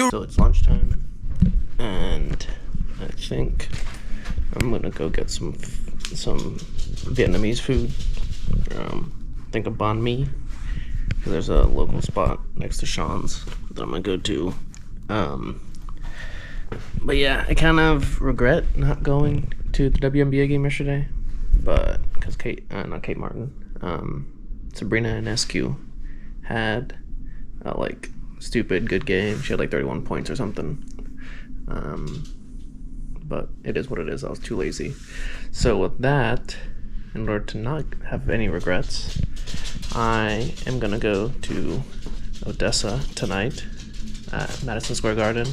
So it's lunchtime, and I think I'm gonna go get some Vietnamese food. Think of banh mi. There's a local spot next to Sean's that I'm gonna go to. But yeah, I kind of regret not going to the WNBA game yesterday, but because not Kate Martin, Sabrina Ionescu had like stupid good game. She had like 31 points or something. But it is what it is. I was too lazy. So with that, in order to not have any regrets, I am gonna go to Odesza tonight at Madison Square Garden.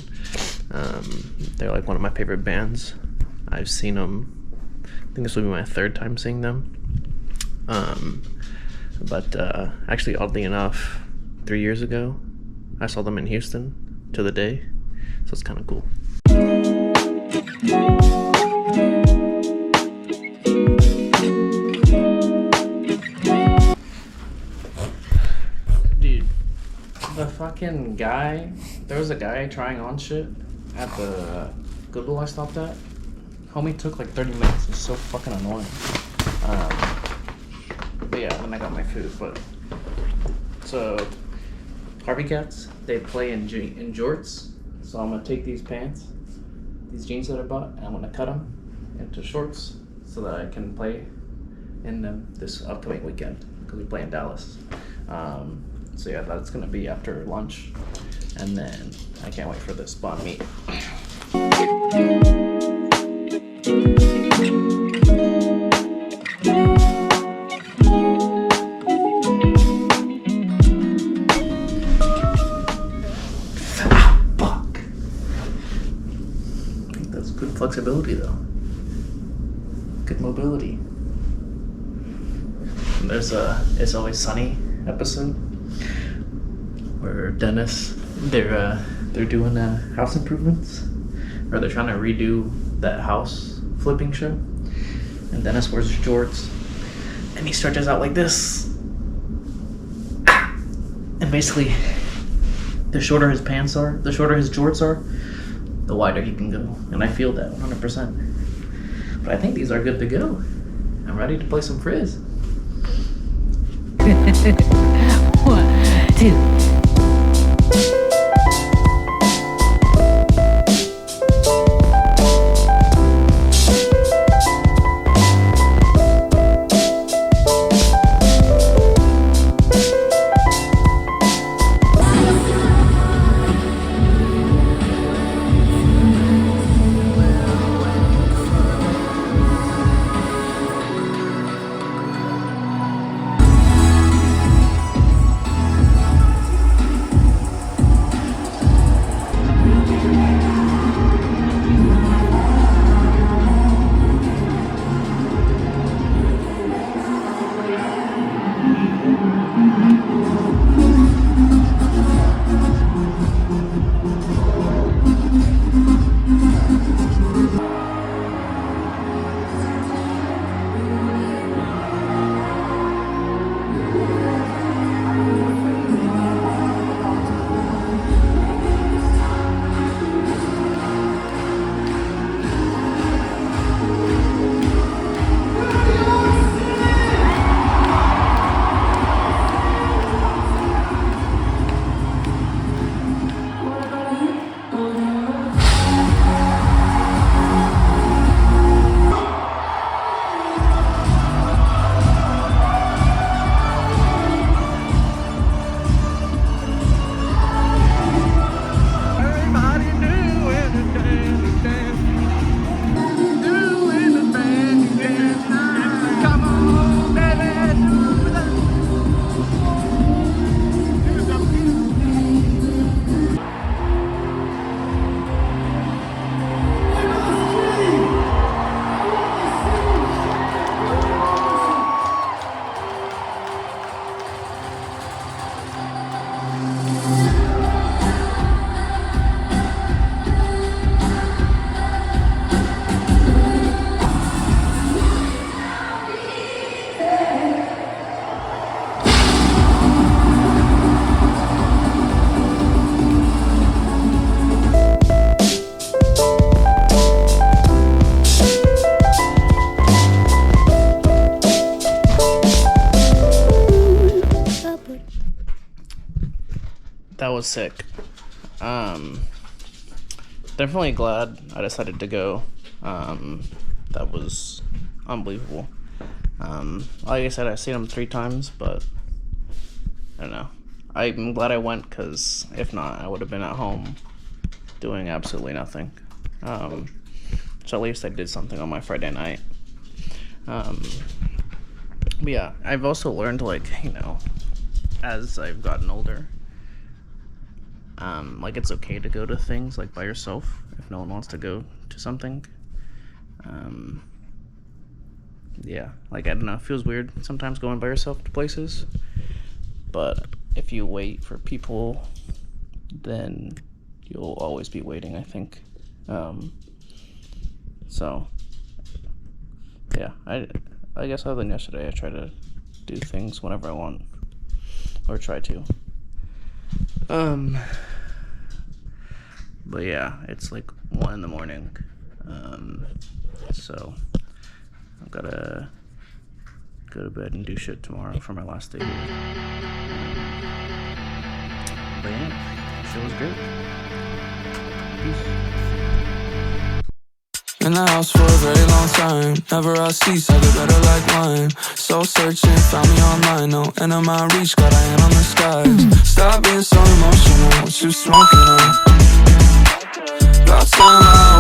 They're like one of my favorite bands. I've seen them. I think this will be my third time seeing them. But actually, oddly enough, 3 years ago, I saw them in Houston to the day, so it's kind of cool. Dude, the fucking guy, there was a guy trying on shit at the Goodwill I stopped at. Homie took like 30 minutes. It's so fucking annoying. But yeah, then I got my food. But so Harvey Cats, they play in Jorts. So I'm gonna take these pants, these jeans that I bought, and I'm gonna cut them into shorts so that I can play in them this upcoming weekend because we play in Dallas. So yeah, that's gonna be after lunch, and then I can't wait for this banh mi. Good flexibility though. Good mobility. And there's a It's Always Sunny episode where Dennis, they're doing house improvements, or they're trying to redo that house flipping show, and Dennis wears jorts and he stretches out like this, and basically the shorter his pants are, the shorter his jorts are, the wider he can go, and I feel that 100%. But I think these are good to go. I'm ready to play some frizz. 1, 2. was sick. Definitely glad I decided to go. That was unbelievable. Like I said, I've seen him 3 times, but I don't know. I'm glad I went, because if not, I would have been at home doing absolutely nothing. So at least I did something on my Friday night. But yeah, I've also learned, like, you know, as I've gotten older, like, it's okay to go to things, like, by yourself if no one wants to go to something. Yeah, like, I don't know, it feels weird sometimes going by yourself to places, but if you wait for people, then you'll always be waiting, I think. So yeah, I guess other than yesterday, I try to do things whenever I want, or try to. But yeah, it's like 1 in the morning, so I've gotta go to bed and do shit tomorrow for my last day here. But yeah, shit was great. Peace. In the house for a very long time. Never I cease, I get better like wine. Soul searching, found me online. No end of my reach, got a hand on the skies. Stop being so emotional, what you smoking on? About time I